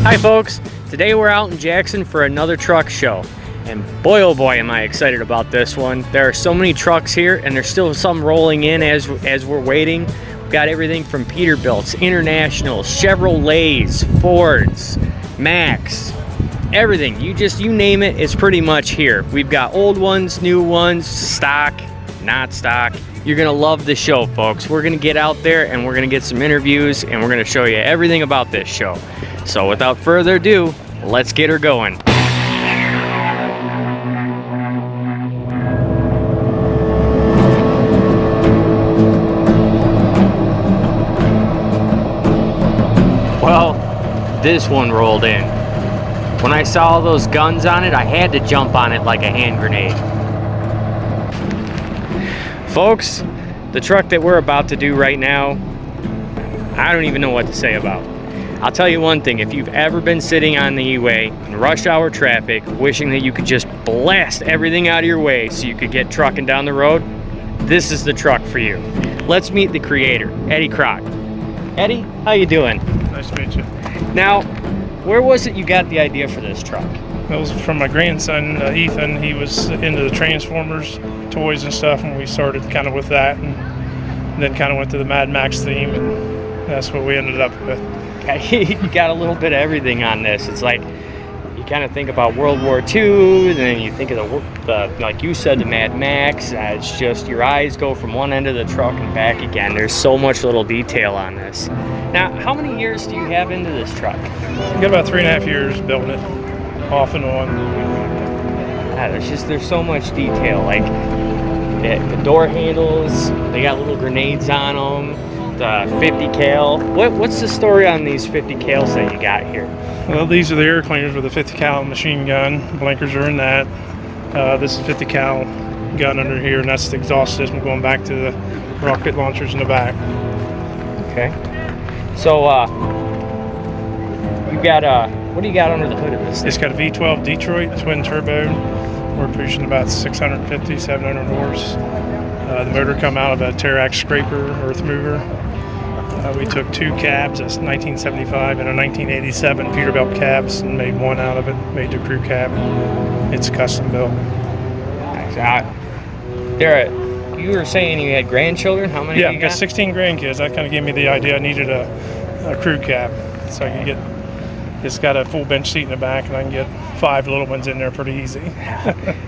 Hi folks, today we're out in Jackson for another truck show, and boy oh boy am I excited about this one. There are so many trucks here and there's still some rolling in as we're waiting. We've got everything from Peterbilts, Internationals, Chevrolets, Fords, Max, everything. You name it, it's pretty much here. We've got old ones, new ones, stock, not stock. You're gonna love the show, folks. We're gonna get out there and we're gonna get some interviews and we're gonna show you everything about this show. So without further ado, let's get her going. Well, this one rolled in. When I saw all those guns on it, I had to jump on it like a hand grenade. Folks, the truck that we're about to do right now, I don't even know what to say about. I'll tell you one thing, if you've ever been sitting on the E-way in rush hour traffic, wishing that you could just blast everything out of your way so you could get trucking down the road, this is the truck for you. Let's meet the creator, Eddie Crock. Eddie, how you doing? Nice to meet you. Now, where was it you got the idea for this truck? It was from my grandson, Ethan. He was into the Transformers toys and stuff, and we started kind of with that, and then kind of went to the Mad Max theme, and that's what we ended up with. Okay, you got a little bit of everything on this. It's like, you kind of think about World War II, and then you think of the like you said, the Mad Max. It's just your eyes go from one end of the truck and back again. There's so much little detail on this. Now, how many years do you have into this truck? I got about 3.5 years building it, off and on. There's so much detail. Like the door handles, they got little grenades on them. The 50 cal. What's the story on these 50 cals that you got here? Well, these are the air cleaners with a 50 cal machine gun. Blinkers are in that. This is 50 cal gun under here, and that's the exhaust system going back to the rocket launchers in the back. Okay. So, you got what do you got under the hood of this thing? It's got a V12 Detroit twin turbo. We're pushing about 650, 700 horse. The motor come out of a Terax scraper earth mover. We took 2 cabs, that's 1975 and a 1987 Peterbilt cabs, and made one out of it, made the crew cab. It's custom built. You were saying you had grandchildren? How many? Yeah, you I've got 16 grandkids. That kind of gave me the idea I needed a crew cab, so I can get. It's got a full bench seat in the back, and I can get 5 little ones in there pretty easy.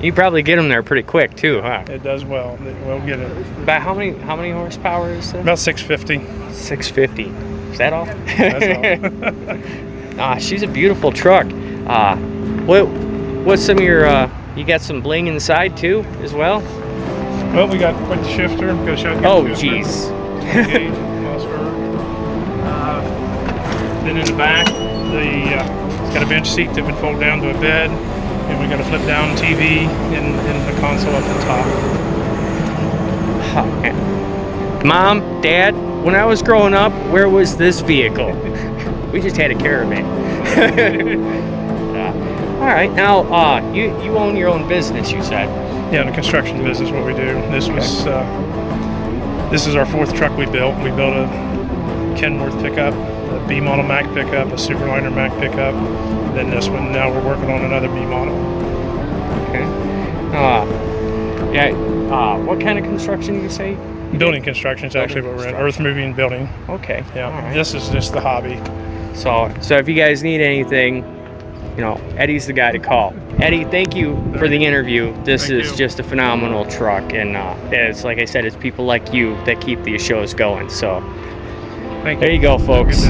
You probably get them there pretty quick too, huh? It does well. We'll get it. About how many horsepower is it? About 650. 650. Is that all? That's all. She's a beautiful truck. What's some of your? You got some bling inside too, as well. Well, we got quite the shifter. Go show you. Oh, jeez. Then in the back, it's got a bench seat that would fold down to a bed, and we got a flip down TV in the console at the top. Mom, Dad, when I was growing up, where was this vehicle? We just had a Caravan. All right, now you own your own business, you said. Yeah, in the construction business, what we do. This was this is our 4th truck we built. We built a Kenworth pickup, a B model Mack pickup, a Superliner Mack pickup, and then this one. Now we're working on another B model. Okay. What kind of construction do you say? Building construction is actually what we're in. Earth moving building. Okay. Yeah. Right. This is just the hobby. So if you guys need anything, Eddie's the guy to call. Eddie, thank you for the interview. This is just a phenomenal truck, and it's like I said, it's people like you that keep these shows going. So Thank you. There you go, folks.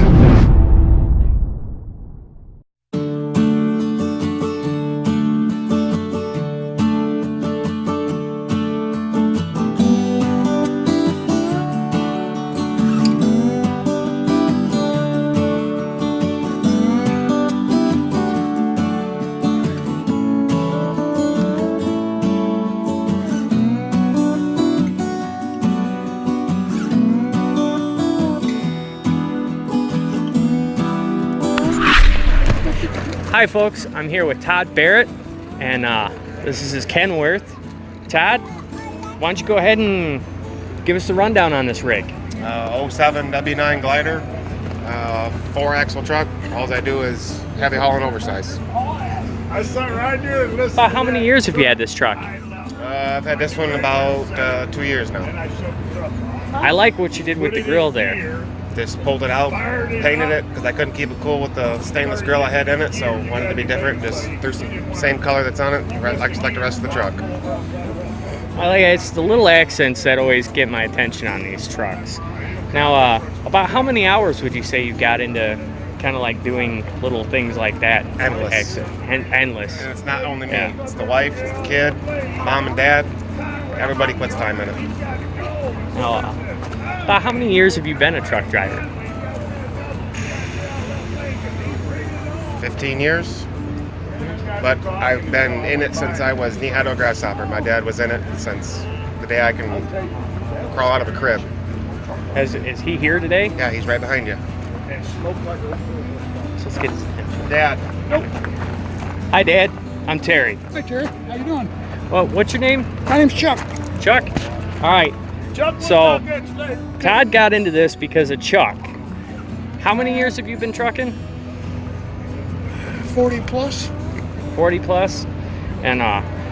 Hi folks, I'm here with Todd Barrett, and this is his Kenworth. Todd, why don't you go ahead and give us the rundown on this rig? 07 W9 glider, 4-axle truck. All I do is heavy haul and oversize. About how many years have you had this truck? I've had this one about 2 years now. I like what you did with the grill there. Just pulled it out, painted it because I couldn't keep it cool with the stainless grill I had in it, so wanted to be different. Just threw some same color that's on it, just like the rest of the truck. I like it. It's the little accents that always get my attention on these trucks. Now, about how many hours would you say you got into kind of like doing little things like that? Endless. Endless. And it's not only me. Yeah. It's the wife, it's the kid, mom and dad. Everybody puts time in it. Now, about how many years have you been a truck driver? 15 years. But I've been in it since I was knee-high to a grasshopper. My dad was in it since the day I can crawl out of a crib. Is he here today? Yeah, he's right behind you. So let's get his attention. Dad. Hi, Dad. I'm Terry. Hi, Terry. How you doing? Well, what's your name? My name's Chuck. Chuck? All right. So, Todd got into this because of Chuck. How many years have you been trucking? 40 plus. 40 plus? And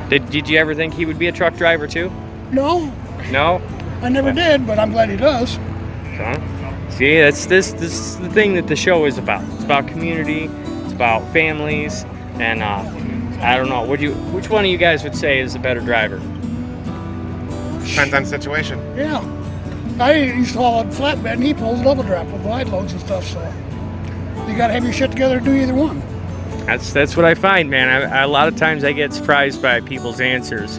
did you ever think he would be a truck driver too? No, No? I never did, but I'm glad he does. See, this is the thing that the show is about. It's about community, it's about families, and I don't know. Which one of you guys would say is the better driver? Depends on the situation. Yeah. I used to haul a flatbed, and he pulls double drop with wide loads and stuff, so you got to have your shit together to do either one. That's what I find, man. A lot of times I get surprised by people's answers,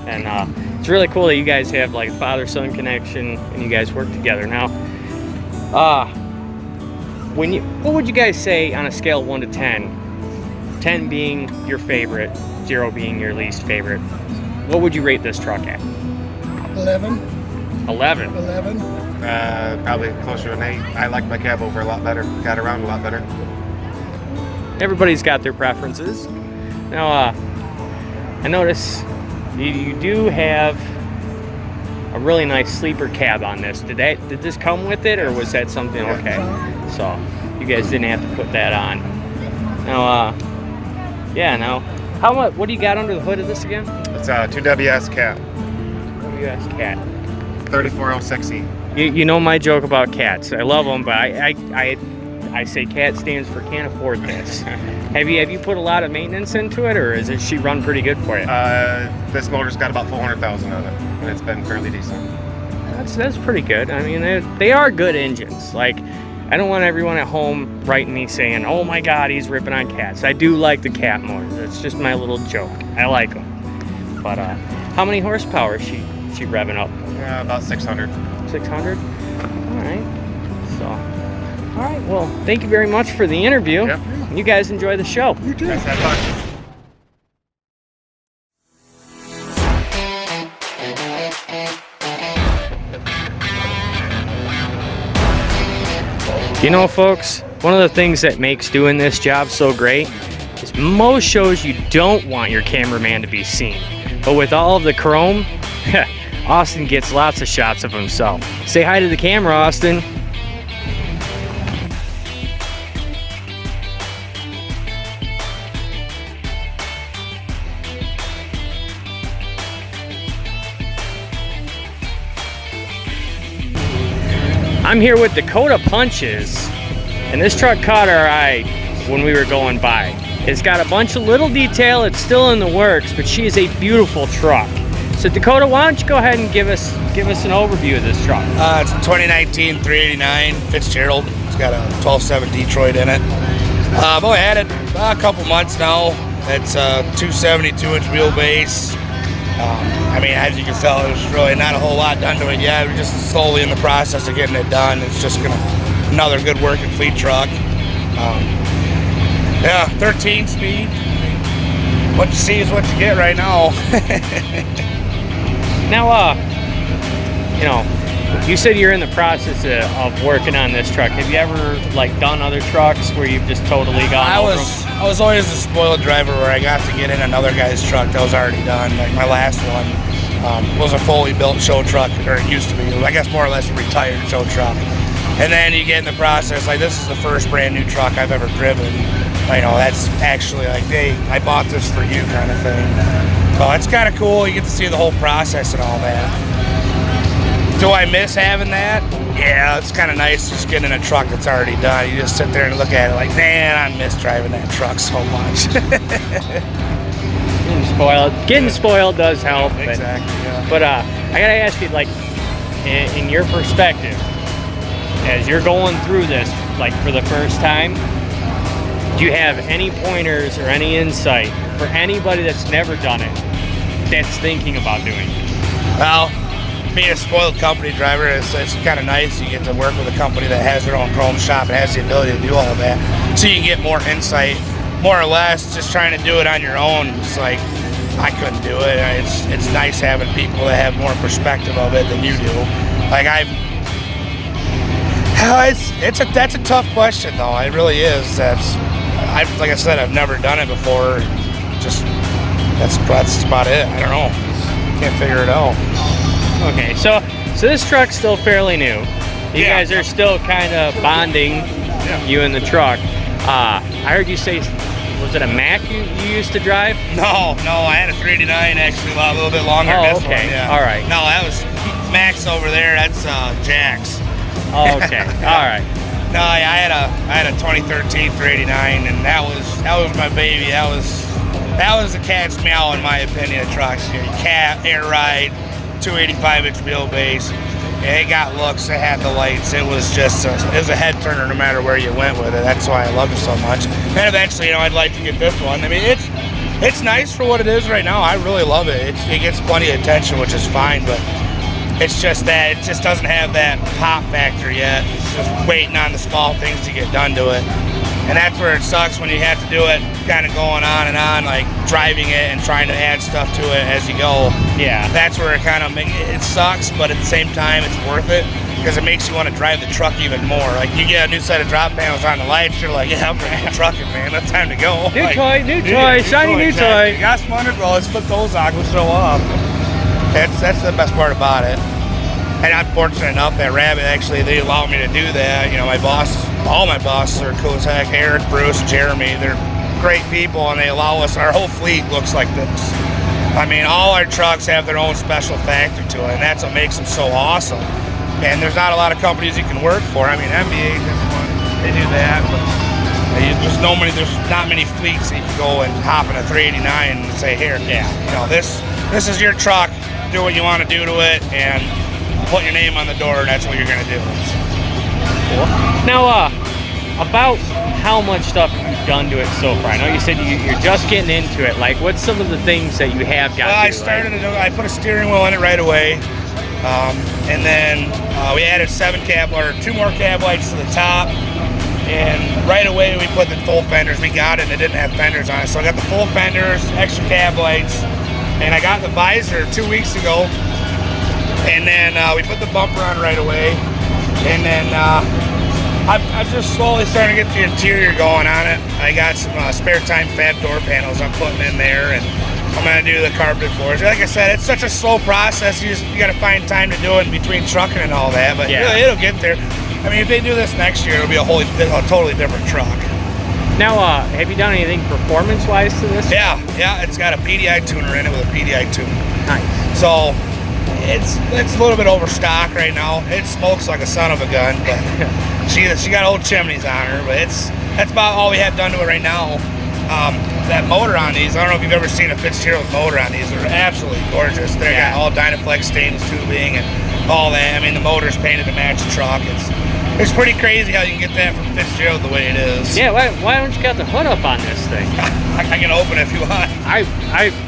and it's really cool that you guys have like a father-son connection and you guys work together. Now, what would you guys say on a scale of 1 to 10? 10 being your favorite, 0 being your least favorite. What would you rate this truck at? 11. 11. 11. Probably closer to an 8. I like my cab over a lot better. Got around a lot better. Everybody's got their preferences. Now, I notice you do have a really nice sleeper cab on this. Did this come with it, or was that something? Okay, so you guys didn't have to put that on. Now, yeah. Now, how much? What do you got under the hood of this again? It's a 2WS cab. WS Cat. 3406E. You know my joke about cats. I love them, but I say cat stands for can't afford this. Have you put a lot of maintenance into it, or is she run pretty good for you? This motor's got about 400,000 on it, and it's been fairly decent. That's pretty good. I mean, they are good engines. Like, I don't want everyone at home writing me saying, "Oh my God, he's ripping on cats." I do like the cat motors. It's just my little joke. I like them. But how many horsepower is she revving up? About 600. 600. All right. So, all right. Well, thank you very much for the interview. Yep. You guys enjoy the show. You too. Guys have fun. You know, folks, one of the things that makes doing this job so great is most shows you don't want your cameraman to be seen. But with all of the chrome, Austin gets lots of shots of himself. Say hi to the camera, Austin. I'm here with Dakota Punches, and this truck caught our eye when we were going by. It's got a bunch of little detail, it's still in the works, but she is a beautiful truck. So Dakota, why don't you go ahead and give us an overview of this truck? It's a 2019 389 Fitzgerald. It's got a 12.7 Detroit in it. I've only had it a couple months now. It's a 272-inch wheelbase. I mean, as you can tell, there's really not a whole lot done to it yet. We're just slowly in the process of getting it done. It's just another good working fleet truck. Yeah, 13 speed. What you see is what you get right now. Now, you said you're in the process of working on this truck. Have you ever done other trucks where you've just totally gone over them? I was always a spoiled driver where I got to get in another guy's truck that was already done. Like my last one was a fully built show truck, or it used to be. I guess more or less a retired show truck. And then you get in the process, like this is the first brand new truck I've ever driven. You know, that's actually like, hey, I bought this for you kind of thing. So it's kind of cool. You get to see the whole process and all that. Do I miss having that? Yeah, it's kind of nice just getting in a truck that's already done. You just sit there and look at it like, man, I miss driving that truck so much. Getting spoiled does help. Exactly, yeah. But I gotta ask you, like, in your perspective, as you're going through this, like for the first time, do you have any pointers or any insight for anybody that's never done it, that's thinking about doing it? Well, being a spoiled company driver, it's kind of nice. You get to work with a company that has their own chrome shop and has the ability to do all of that. So you can get more insight, more or less, just trying to do it on your own. It's like, I couldn't do it. It's nice having people that have more perspective of it than you do. Like that's a tough question though. It really is. Like I said, I've never done it before. Just that's about it. I don't know. Can't figure it out. Okay, so this truck's still fairly new. You guys are still kind of bonding, you and the truck. I heard you say, was it a Mack you used to drive? No, I had a 389 actually, a little bit longer than this one. Yeah. All right. No, that was Max over there. That's Jack's. Oh, okay. All right. No, I had a 2013 389, and that was my baby. That was the cat's meow in my opinion of trucks. Cat, air ride, 285-inch wheelbase. Yeah, it got looks. It had the lights. It was just it was a head turner no matter where you went with it. That's why I loved it so much. And eventually, I'd like to get this one. I mean, it's nice for what it is right now. I really love it. It gets plenty of attention, which is fine, but it's just that it just doesn't have that pop factor yet. Just waiting on the small things to get done to it. And that's where it sucks when you have to do it kind of going on and on, like driving it and trying to add stuff to it as you go. Yeah. That's where it sucks, but at the same time, it's worth it because it makes you want to drive the truck even more. Like you get a new set of drop panels on the lights, you're like, yeah, I'm ready to truck it, man. It's time to go. New toy, shiny new toy. You got some underglow, let's flip those on, we'll show off. That's the best part about it. And I'm fortunate enough that Rabbit actually, they allowed me to do that. You know, all my bosses are cool as heck. Eric, Bruce, Jeremy, they're great people, and they allow us, our whole fleet looks like this. I mean, all our trucks have their own special factor to it, and that's what makes them so awesome. And there's not a lot of companies you can work for. I mean, MBA, they do that, but there's not many fleets that you can go and hop in a 389 and say, here, you know, this is your truck, do what you want to do to it, and put your name on the door, and that's what you're going to do. Cool. Now, about how much stuff you've done to it so far. I know you said you're just getting into it. Like, what's some of the things that you have got to do? I put a steering wheel in it right away. And then we added 2 more cab lights to the top. And right away we put the full fenders. We got it and it didn't have fenders on it. So I got the full fenders, extra cab lights, and I got the visor 2 weeks ago. And then we put the bumper on right away. And then I'm just slowly starting to get the interior going on it. I got some spare time fab door panels I'm putting in there, and I'm going to do the carpet floors. Like I said, it's such a slow process. You got to find time to do it in between trucking and all that. But yeah, it'll get there. I mean, if they do this next year, it'll be a totally different truck. Now, have you done anything performance-wise to this? Yeah, it's got a PDI tuner in it with a PDI tune. Nice. So it's a little bit overstock right now. It smokes like a son of a gun, but she got old chimneys on her. But that's about all we have done to it right now. That motor on these, I don't know if you've ever seen a Fitzgerald motor on these. They're absolutely gorgeous. They got all Dynaflex stainless tubing and all that. I mean, the motor's painted to match the truck. It's pretty crazy how you can get that from Fitzgerald the way it is. Yeah, why don't you got the hood up on this thing? I can open it if you want.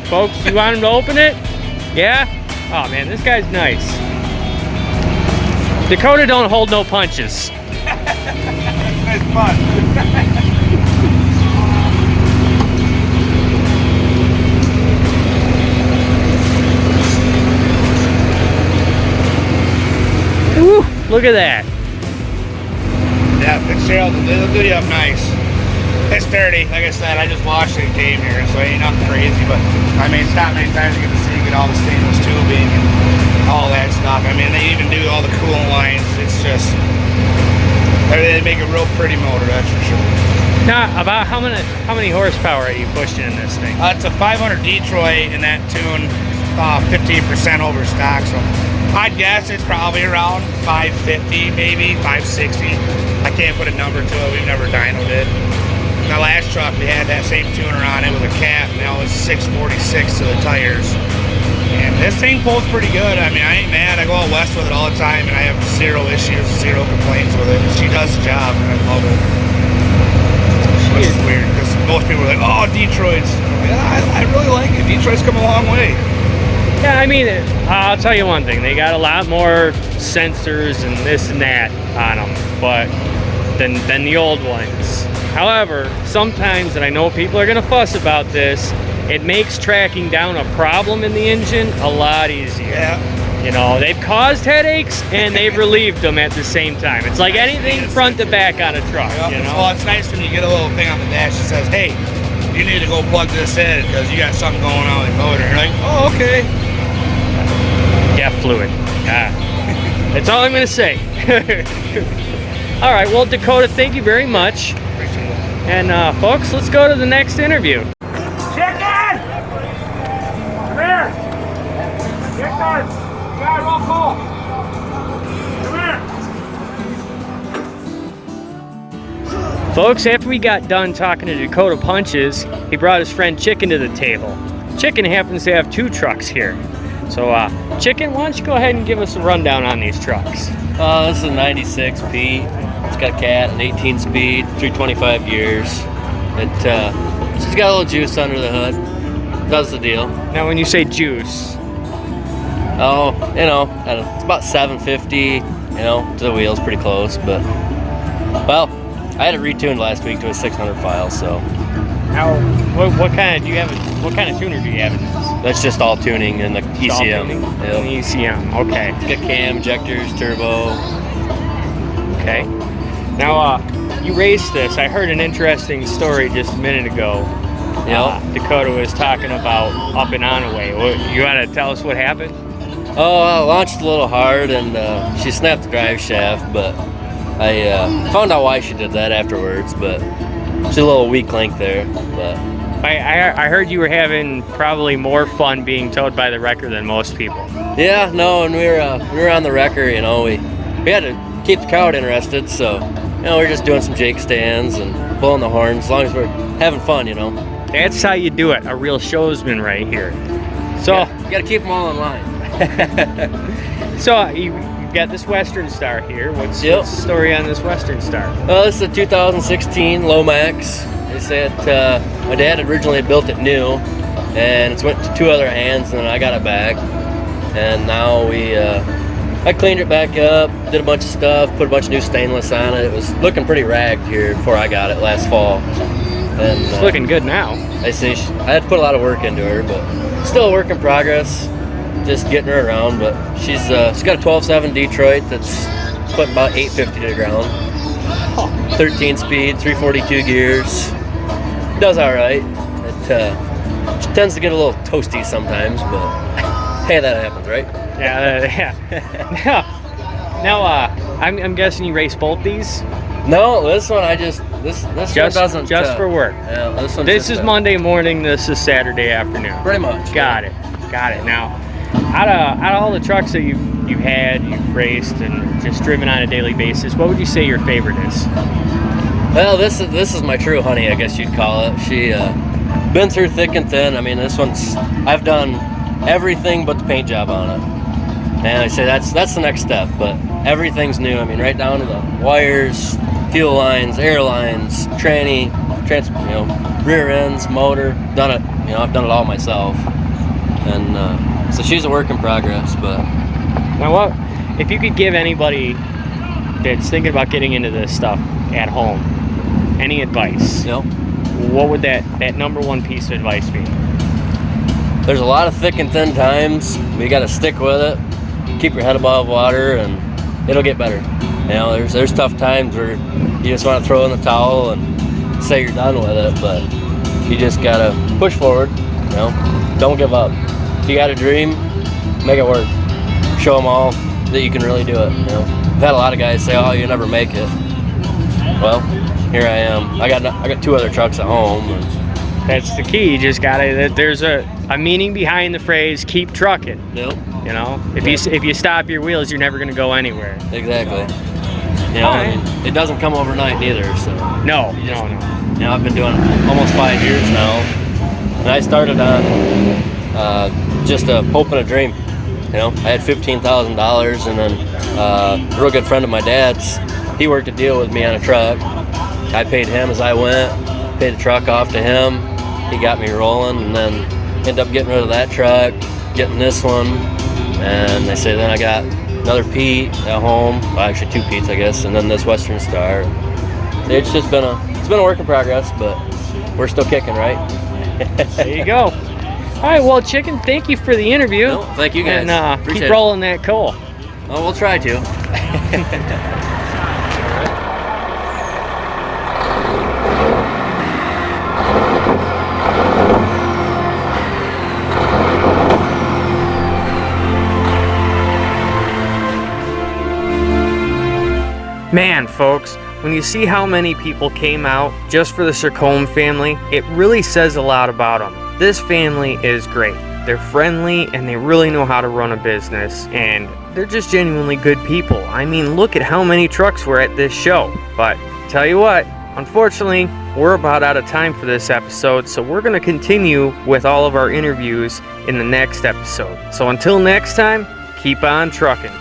Folks, you want him to open it? Yeah? Oh man, this guy's nice. Dakota don't hold no punches. Nice fun. Woo, look at that. Yeah, Fitzgerald, they'll do you up nice. It's dirty. Like I said, I just washed it and came here, so it ain't nothing crazy, but I mean, it's not many times you get to see you get all the stainless tubing and all that stuff. I mean, they even do all the coolant lines. It's just, They make a real pretty motor, that's for sure. Now, about how many horsepower are you pushing in this thing? It's a 500 Detroit, and that tune 15% over stock. So I'd guess it's probably around 550, maybe 560. I can't put a number to it. We've never dynoed it. In the last truck, we had that same tuner on it with a cat, and that was 646 to the tires. And this thing pulls pretty good. I mean, I ain't mad. I go out west with it all the time, and I have zero issues, zero complaints with it. She does the job, and I love it. Which is weird, because most people are like, oh, Detroit's. Yeah, I really like it. Detroit's come a long way. Yeah, I mean, I'll tell you one thing. They got a lot more sensors and this and that on them, but than the old ones. However, sometimes, and I know people are going to fuss about this, it makes tracking down a problem in the engine a lot easier. Yeah. You know, they've caused headaches and they've relieved them at the same time. It's like anything front to back on a truck, you know? Well, it's nice when you get a little thing on the dash that says, hey, you need to go plug this in because you got something going on with the motor. You're like, oh, okay. Yeah, fluid. That's all I'm going to say. All right, well, Dakota, thank you very much. Appreciate it. And folks, let's go to the next interview. Chicken! Come here! Chicken! You got a roll call! Come here! Folks, after we got done talking to Dakota Punches, he brought his friend Chicken to the table. Chicken happens to have 2 trucks here. So, Chicken, why don't you go ahead and give us a rundown on these trucks? This is a 96 P. It's got a cat, an 18 speed, 325 gears. She's got a little juice under the hood. Does the deal. Now, when you say juice, Oh, you know, I don't know, it's about 750, you know, to the wheels, pretty close. But, well, I had it retuned last week to a 600 file, so how, what kind of do you have? What kind of tuner do you have in this? that's just all tuning in the ECM. In Yep. the ECM, okay. It's got cam, injectors, turbo. Okay. Now, you raced this. I heard an interesting story just a minute ago. Yep. Dakota was talking about up and on away. You want to tell us what happened? Oh, I launched a little hard and she snapped the drive shaft, but I found out why she did that afterwards, but she's a little weak link there. But I heard you were having probably more fun being towed by the wrecker than most people. yeah, no, and we were on the wrecker, you know, we had to keep the crowd interested, so, you know, we're just doing some Jake stands and blowing the horns, as long as we're having fun, you know. That's how you do it, a real showsman right here. So, You gotta keep them all in line. so you've got this Western Star here. What's the story on this Western Star? Well, this is a 2016 Lomax. They said my dad originally built it new, and it's went to 2 other hands, and then I got it back. And now I cleaned it back up, did a bunch of stuff, put a bunch of new stainless on it. It was looking pretty ragged here before I got it last fall. And It's looking good now. I say I had to put a lot of work into her, but still a work in progress. Just getting her around, but she's got a 12.7 Detroit that's putting about 850 to the ground. 13 speed, 342 gears. Does all right. It tends to get a little toasty sometimes, but hey, that happens, right? Yeah. Now, I'm guessing you race both these. No, this one this one doesn't just for work. Yeah, This is Monday morning. This is Saturday afternoon. Pretty much. Got it. Now, out of all the trucks that you've raced and just driven on a daily basis, what would you say your favorite is? Well, this is my true honey, I guess you'd call it. She been through thick and thin. I mean, this one's I've done everything but the paint job on it, and I say that's the next step. But everything's new. I mean, right down to the wires, fuel lines, air lines, tranny, rear ends, motor. Done it. You know, I've done it all myself, and so she's a work in progress. But now, what if you could give anybody that's thinking about getting into this stuff at home any advice? you know, What would that number one piece of advice be? there's a lot of thick and thin times. We got to stick with it, keep your head above water, and it'll get better. You know, there's tough times where you just want to throw in the towel and say you're done with it, but you just gotta push forward. You know, don't give up. If you got a dream, make it work. Show them all that you can really do it. You know, I've had a lot of guys say, "Oh, you never make it." well, here I am. I got 2 other trucks at home. And That's the key. You just gotta. There's a meaning behind the phrase "keep trucking." Yep. You know, if you stop your wheels, you're never gonna go anywhere. Exactly. You know, I mean, it doesn't come overnight neither. So No. you know, I've been doing almost 5 years now, and I started on just a hope and a dream. You know, I had $15,000, and then a real good friend of my dad's, he worked a deal with me on a truck. I paid him as I went, paid the truck off to him. He got me rolling, and then ended up getting rid of that truck, getting this one, and they say then I got another Pete at home, well, actually 2 Pete's I guess, and then this Western Star. It's just been a work in progress, but we're still kicking, right? There you go. All right, well, Chicken, thank you for the interview. No, thank you guys. And Appreciate keep it. rolling that coal. Oh, we'll try to. Man, folks, when you see how many people came out just for the Circome family, it really says a lot about them. This family is great. They're friendly and they really know how to run a business, and they're just genuinely good people. I mean, look at how many trucks were at this show. But tell you what, unfortunately, we're about out of time for this episode, so we're going to continue with all of our interviews in the next episode. So until next time, keep on trucking.